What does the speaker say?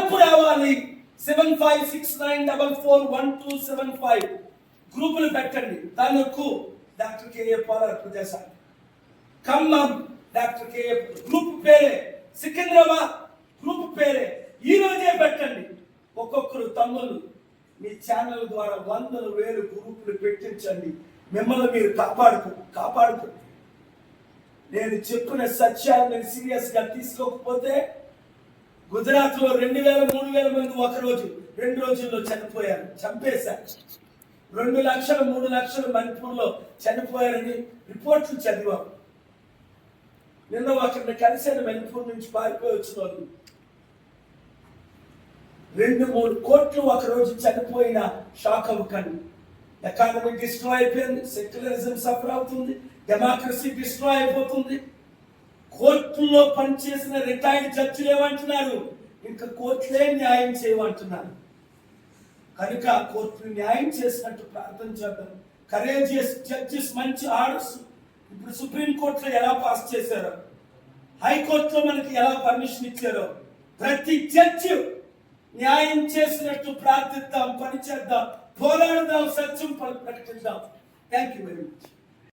మార్పు రావాలి. 7569441275 గ్రూపులు పెట్టండి. తణుకు డాక్టర్ కేఏ పోలార్ ప్రదేశాలు, ఖమ్మం డాక్టర్ కేఏ గ్రూప్ పేరే, సికింద్రాబాద్ గ్రూప్ పేరే ఈ రోజే పెట్టండి. ఒక్కొక్కరు తమ్ముళ్ళు మీ ఛానల్ ద్వారా 100,000 గ్రూపులు పెట్టించండి. మిమ్మల్ని మీరు కాపాడుకో. నేను చెప్పిన సత్యాలు మీరు సీరియస్ గా తీసుకోకపోతే గుజరాత్ లో 2,000-3,000 మంది ఒక రోజు 2 రోజుల్లో చనిపోయారు, చంపేశారు. 2 లక్షలు 3 లక్షలు మణిపూర్ లో చనిపోయారని రిపోర్ట్లు చదివాం. నిన్న ఒకరిని కలిసాను, మణిపూర్ నుంచి పారిపోయి వచ్చిన వాళ్ళు. 2-3 కోట్లు ఒక రోజు చనిపోయిన షాక్ అవ్వకండి. ఎకానమీ డిస్ట్రాయ్ అయిపోయింది, సెక్యులరిజం సఫర్ అవుతుంది, డెమోక్రసీ డిస్ట్రాయ్ అయిపోతుంది. కోర్టుల్లో పనిచేసిన రిటైర్డ్ జడ్జిలు ఏమంటున్నారు? ఇంకా కోర్టులే న్యాయం చేయమంటున్నారు. కనుక కోర్టులు న్యాయం చేసినట్టు ప్రార్థన చేద్దాం. కరేజియస్ జడ్జిస్, మంచి ఆర్డర్స్ ఇప్పుడు సుప్రీం కోర్టులో ఎలా పాస్ చేశారో, హైకోర్టులో మనకి ఎలా పర్మిషన్ ఇచ్చారో, ప్రతి జడ్జి న్యాయం చేసినట్టు ప్రార్థిద్దాం, పనిచేద్దాం, పోరాడదాం, సత్యం ప్రకటిద్దాం. Thank you very much.